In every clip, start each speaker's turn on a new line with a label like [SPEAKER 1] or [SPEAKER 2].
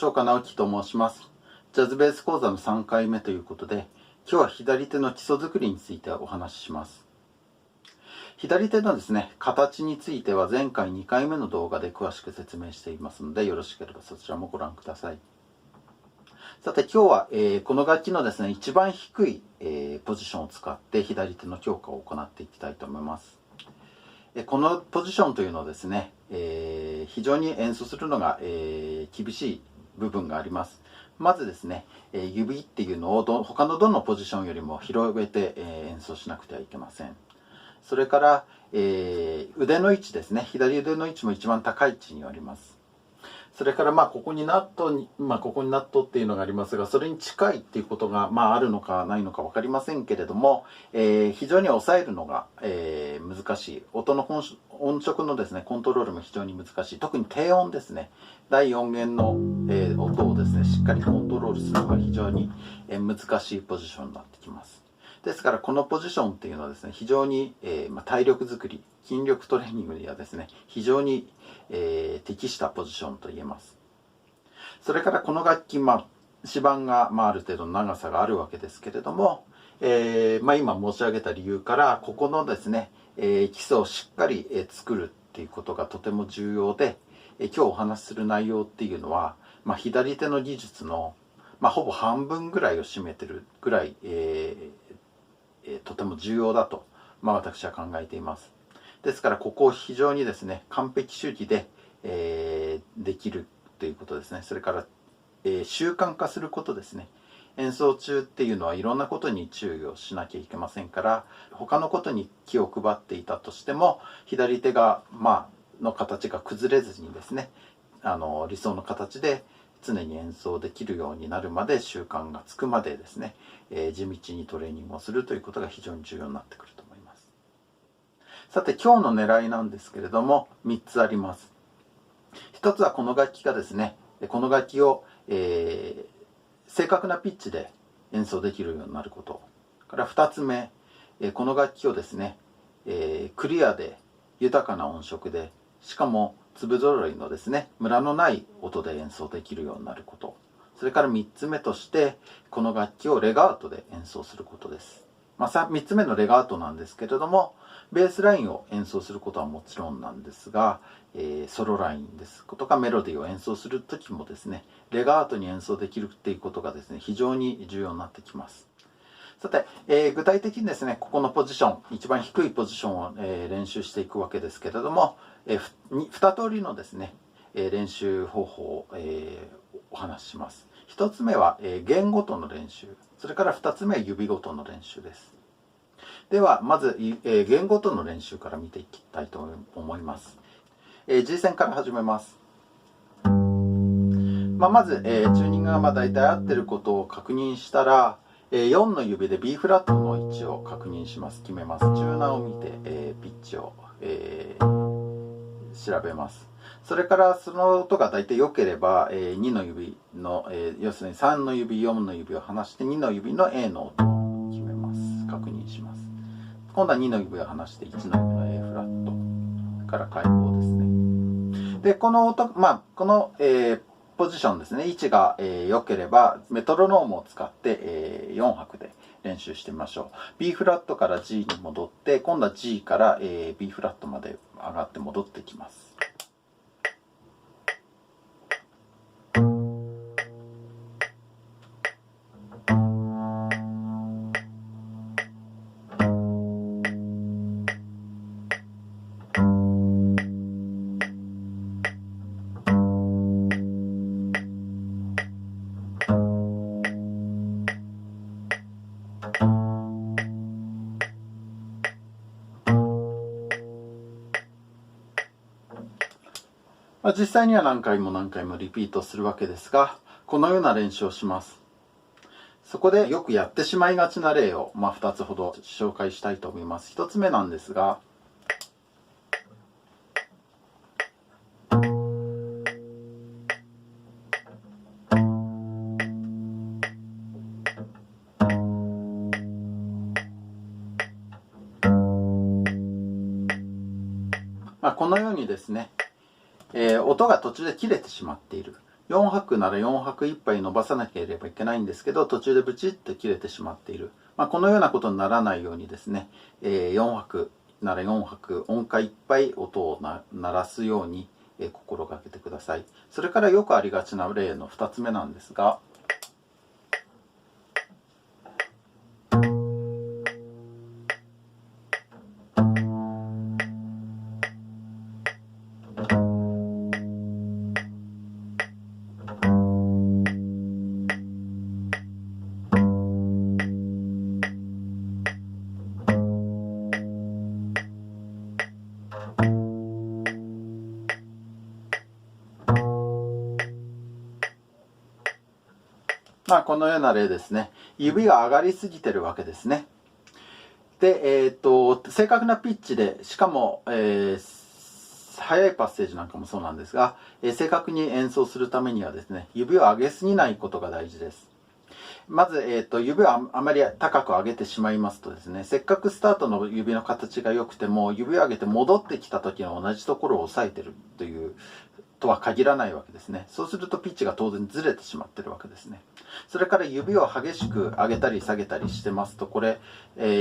[SPEAKER 1] 吉岡直樹と申します。ジャズベース講座の3回目ということで、今日は左手の基礎作りについてお話しします。左手のですね、形については前回2回目の動画で詳しく説明していますので、よろしければそちらもご覧ください。さて今日は、この楽器のですね、一番低い、ポジションを使って左手の強化を行っていきたいと思います。このポジションというのはですね、非常に演奏するのが、厳しい部分があります。まずですね、指っていうのを他のどのポジションよりも広げて、演奏しなくてはいけません。それから、腕の位置ですね、左腕の位置も一番高い位置にあります。それからここにナットっていうのがありますが、それに近いっていうことがあるのかないのか分かりませんけれども、非常に抑えるのが、難しい。音の音色のですねコントロールも非常に難しい。特に低音ですね、第4弦の、音をですねしっかりコントロールするのが非常に、難しいポジションになってきます。ですからこのポジションっていうのはですね、非常に、体力づくり、筋力トレーニングにはですね非常に、適したポジションと言えます。それからこの楽器、指板が、ある程度の長さがあるわけですけれども、今申し上げた理由からここのですね、基礎をしっかり、作るっていうことがとても重要で、今日お話しする内容っていうのは、左手の技術の、ほぼ半分ぐらいを占めてるぐらい、とても重要だと、私は考えています。ですからここを非常にですね完璧主義で、できるということですね。それから、習慣化することですね。演奏中っていうのはいろんなことに注意をしなきゃいけませんから、他のことに気を配っていたとしても左手がの形が崩れずにですね、理想の形で常に演奏できるようになるまで、習慣がつくまでですね、地道にトレーニングをするということが非常に重要になってくると思います。さて今日の狙いなんですけれども、3つあります。1つはこの楽器がですね、この楽器を、正確なピッチで演奏できるようになること。から2つ目、この楽器をですね、クリアで豊かな音色で、しかも粒揃いのですねムラのない音で演奏できるようになること。それから3つ目として、この楽器をレガートで演奏することです。3つ目のレガートなんですけれども、ベースラインを演奏することはもちろんなんですが、ソロラインですとかメロディーを演奏する時もですね、レガートに演奏できるっていうことがですね非常に重要になってきます。さて、具体的にですねここのポジション、一番低いポジションを、練習していくわけですけれども、2通りのですね、練習方法を、お話しします。1つ目は、弦ごとの練習、それから2つ目は指ごとの練習です。ではまず、弦ごとの練習から見ていきたいと思います。G 線から始めます。まず、チューニングが大体合ってることを確認したら、4の指で B フラットの位置を確認します。決めます。チューナーを見て、ピッチを、調べます。それからその音が大体良ければ、2の指の、要するに3の指4の指を離して2の指の A の音を決めます。確認します。今度は2の指を離して1の指の A フラットから開放ですね。でこの音、この、ポジションですね、位置が良ければメトロノームを使って4拍で練習してみましょう。 B フラットから G に戻って、今度は G から B フラットまで上がって戻ってきます。実際には何回もリピートするわけですが、このような練習をします。そこでよくやってしまいがちな例を、2つほど紹介したいと思います。1つ目なんですが、このようにですね、音が途中で切れてしまっている。4拍なら4拍いっぱい伸ばさなければいけないんですけど、途中でブチッと切れてしまっている。このようなことにならないようにですね、4拍なら4拍音階いっぱい音を鳴らすように心がけてください。それからよくありがちな例の2つ目なんですが、このような例ですね。指が上がりすぎてるわけですね。で、正確なピッチで、しかも、速いパッセージなんかもそうなんですが、正確に演奏するためにはですね、指を上げすぎないことが大事です。まず、指をあまり高く上げてしまいますとですね、せっかくスタートの指の形が良くても、指を上げて戻ってきた時の同じところを押さえてるというとは限らないわけですね。そうするとピッチが当然ずれてしまってるわけですね。それから指を激しく上げたり下げたりしてますと、これ、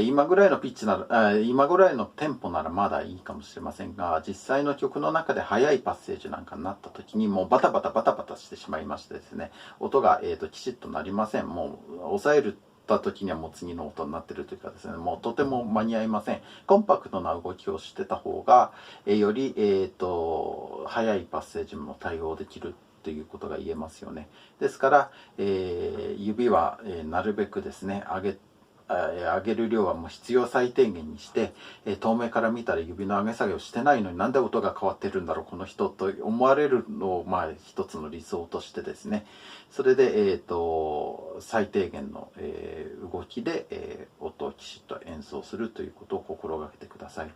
[SPEAKER 1] 今ぐらいのピッチなら、今ぐらいのテンポならまだいいかもしれませんが、実際の曲の中で速いパッセージなんかになった時にもうバタバタしてしまいましてですね、音が、きちっとなりません。もう抑えるた時にはもう次の音になっているというかですね、もうとても間に合いません。コンパクトな動きをしてた方が、より、速いパッセージも対応できるということが言えますよね。ですから、指は、なるべくですね、上げる量はもう必要最低限にして、遠目から見たら指の上げ下げをしてないのになんで音が変わってるんだろうこの人と思われるのを一つの理想としてですね、それで、最低限の、動きで、音をきちっと演奏するということを心がけてください。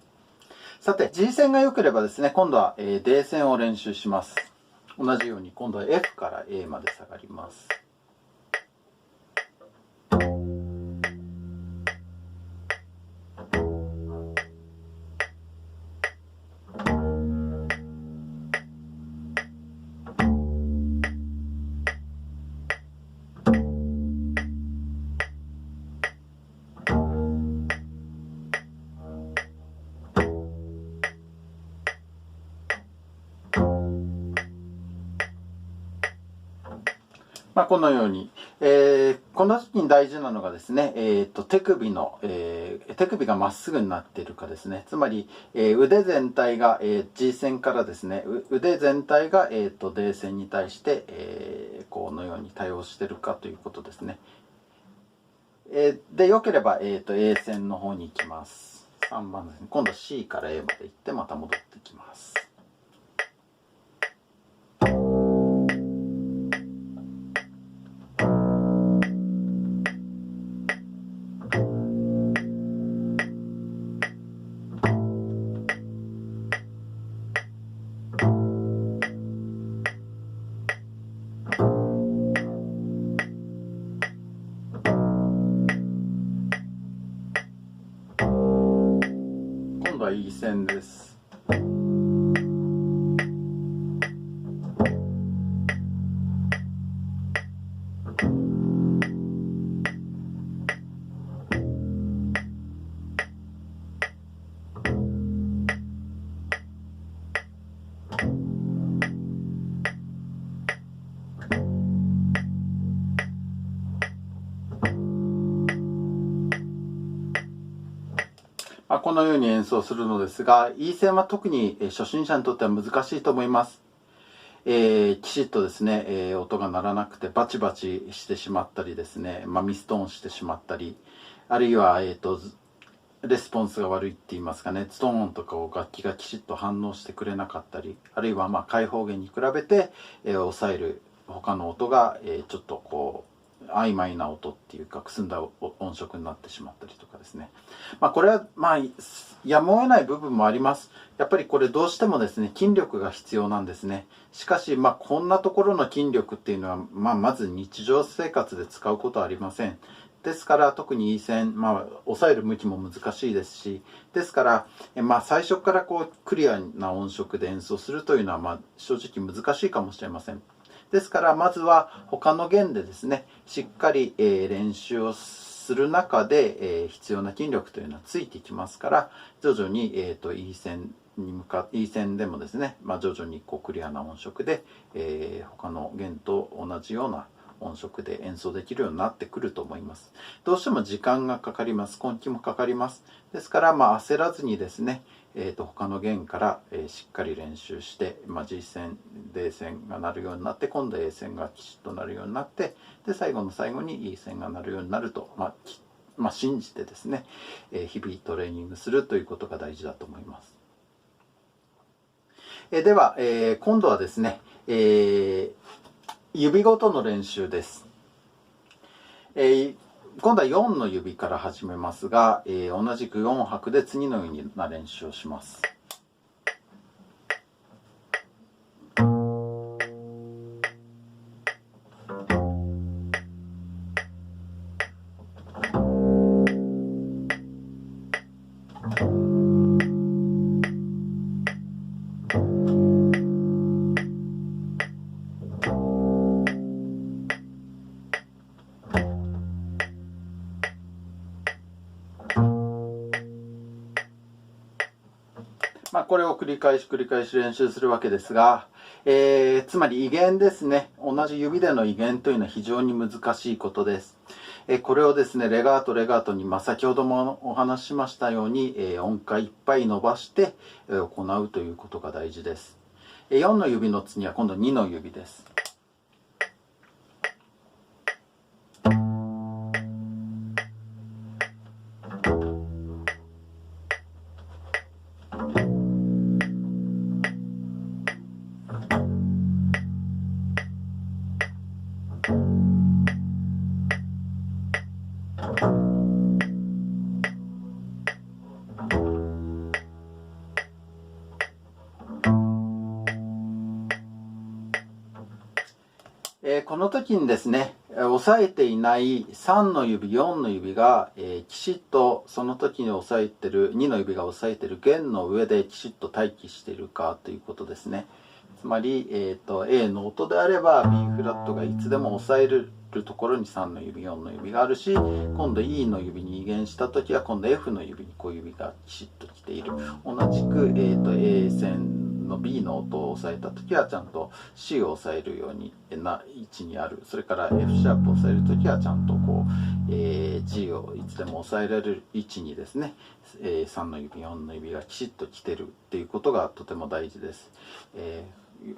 [SPEAKER 1] さて G 線が良ければですね、今度は、D 線を練習します。同じように今度は F から A まで下がります。このように、この時に大事なのがですね、手首がまっすぐになっているかですね。つまり、腕全体が、G 線からですね、腕全体が、D 線に対して、このように対応しているかということですね。で、よければ、A 線の方に行きます。3番ですね。今度 C から A まで行ってまた戻ってきます。今度は E 線です。このように演奏するのですが、E 線は特に初心者にとっては難しいと思います。きちっとですね、音が鳴らなくてバチバチしてしまったりですね、ミストーンしてしまったり、あるいは、レスポンスが悪いって言いますかね、ズドーンとかを楽器がきちっと反応してくれなかったり、あるいは開放弦に比べて、抑える他の音が、ちょっとこう曖昧な音っていうかくすんだ音色になってしまったりとかですね、これはやむを得ない部分もあります。やっぱりこれどうしてもですね、筋力が必要なんですね。しかしこんなところの筋力っていうのはまず日常生活で使うことはありません。ですから特に E 線、抑える向きも難しいですし、ですから、最初からこうクリアな音色で演奏するというのは正直難しいかもしれません。ですからまずは他の弦でですねしっかり練習をする中で必要な筋力というのはついてきますから、徐々にいい線に向かっていい線でもですね、徐々にクリアな音色で他の弦と同じような音色で演奏できるようになってくると思います。どうしても時間がかかります。根気もかかります。ですから焦らずにですね、他の弦からしっかり練習して、G 線 D 線が鳴るようになって、今度 A 線がきちっと鳴るようになって、で最後の最後に E 線が鳴るようになると、信じてですね、日々トレーニングするということが大事だと思います。では、今度はですね、指ごとの練習です。今度は4の指から始めますが、同じく4拍で次のような練習をします。これを繰り返し練習するわけですが、つまり威厳ですね。同じ指での威厳というのは非常に難しいことです。これをですね、レガートに、先ほどもお話ししましたように、音階いっぱい伸ばして行うということが大事です。4の指の次は今度2の指です。この時にですね、押さえていない3の指、4の指が、きちっとその時に押さえてる、2の指が押さえてる弦の上できちっと待機しているかということですね。つまり、A の音であれば B フラットがいつでも押さえるところに3の指、4の指があるし、今度 E の指に移弦した時は今度 F の指に小指がきちっと来ている。同じく、A 線の B の音を押さえた時はちゃんと C を押さえるようにな位置にある。それから F シャープを押さえる時はちゃんとG をいつでも押さえられる位置にですね、3の指、4の指がきちっと来てるっていうことがとても大事です。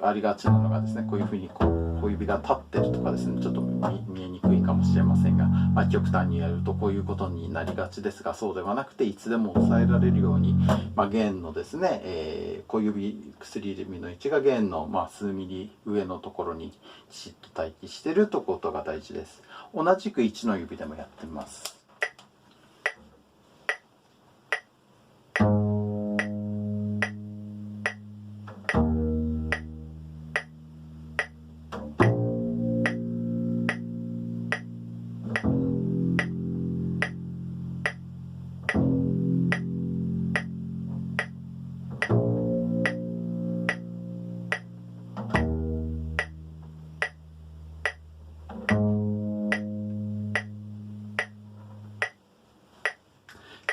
[SPEAKER 1] ありがちなのがですね、こういうふうに小指が立ってるとかですね、ちょっと見えにくいかもしれませんが、極端にやるとこういうことになりがちですが、そうではなくていつでも押さえられるように、弦のですね、小指、薬指の位置が弦の数ミリ上のところにきちっと待機しているということが大事です。同じく1の指でもやってみます。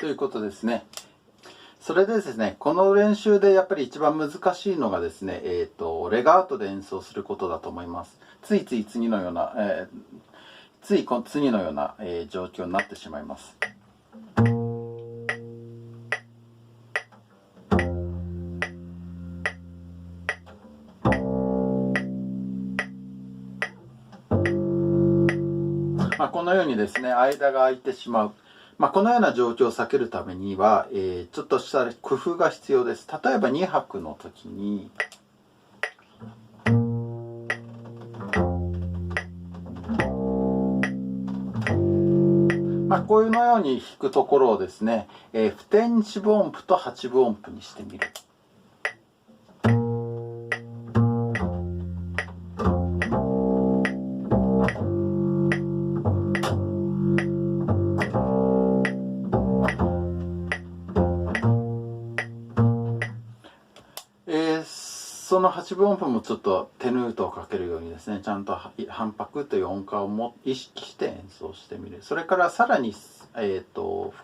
[SPEAKER 1] ということですね。それでですね、この練習でやっぱり一番難しいのがですね、レガートで演奏することだと思います。つい次のような、次のような、状況になってしまいます。このようにですね、間が空いてしまう。このような状況を避けるためには、ちょっとした工夫が必要です。例えば2拍の時に、こういうのように弾くところをですね、不転四分音符と八分音符にしてみる。その8分音符もちょっとテヌートをかけるようにですね、ちゃんと反拍という音階を意識して演奏してみる。それからさらに、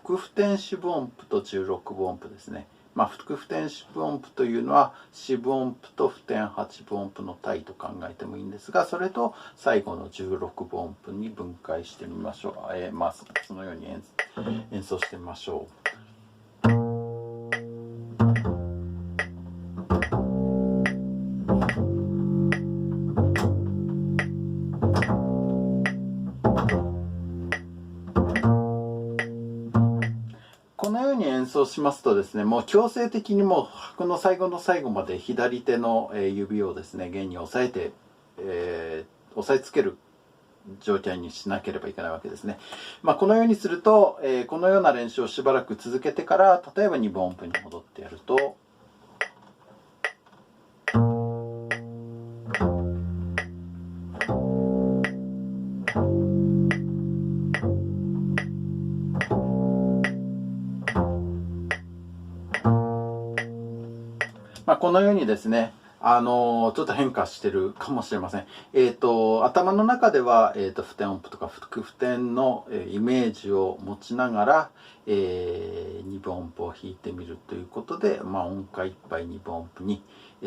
[SPEAKER 1] 副付点四分音符と16分音符ですね。副付点四分音符というのは四分音符と付点8分音符の対と考えてもいいんですが、それと最後の16分音符に分解してみましょう。そのように演奏してみましょう。このように演奏しますとですね、もう強制的にもう拍の最後の最後まで左手の指をですね、弦に押さえて、押さえつける状態にしなければいけないわけですね。このようにすると、このような練習をしばらく続けてから、例えば2分音符に戻ってやると、このようにですね、ちょっと変化してるかもしれません。頭の中では、付点音符とか副付点のイメージを持ちながら、2分音符を弾いてみるということで、音階いっぱい2分音符に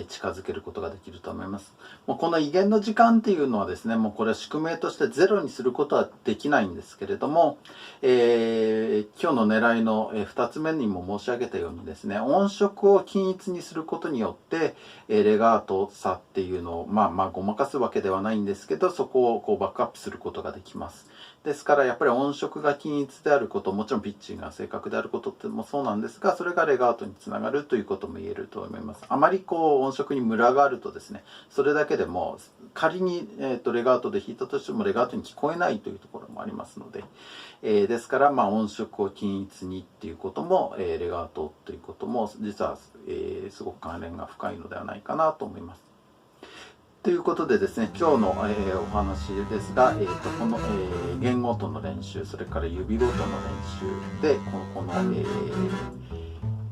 [SPEAKER 1] 近づけることができると思います。もうこの威厳の時間っていうのはですね、もうこれは宿命としてゼロにすることはできないんですけれども、今日の狙いの2つ目にも申し上げたようにですね、音色を均一にすることによって、レガート差っていうのをごまかすわけではないんですけど、そこをバックアップすることができます。ですからやっぱり音色が均一であること、もちろんピッチが正確であることってもそうなんですが、それがレガートにつながるということも言えると思います。あまり音色にムラがあるとですね、それだけでも仮に、レガートで弾いたとしてもレガートに聞こえないというところもありますので、ですから音色を均一にっていうことも、レガートということも実は、すごく関連が深いのではないかなと思います。ということでですね、今日の、お話ですが、この、弦ごとの練習、それから指ごとの練習でこの、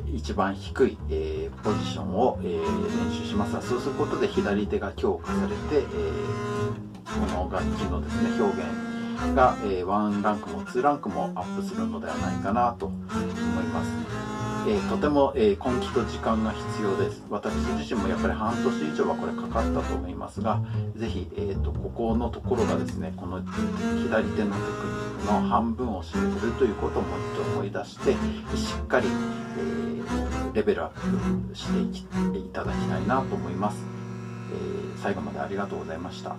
[SPEAKER 1] 一番低い、ポジションを、練習しますが、そうすることで左手が強化されて、この楽器のですね、表現が、1ランクも2ランクもアップするのではないかなと思います。とても、根気と時間が必要です。私自身もやっぱり半年以上はこれかかったと思いますが、ぜひ、ここのところがですね、この左手のテクニックの半分を占めているということをもう一度思い出して、しっかり、レベルアップしていただきたいなと思います。最後までありがとうございました。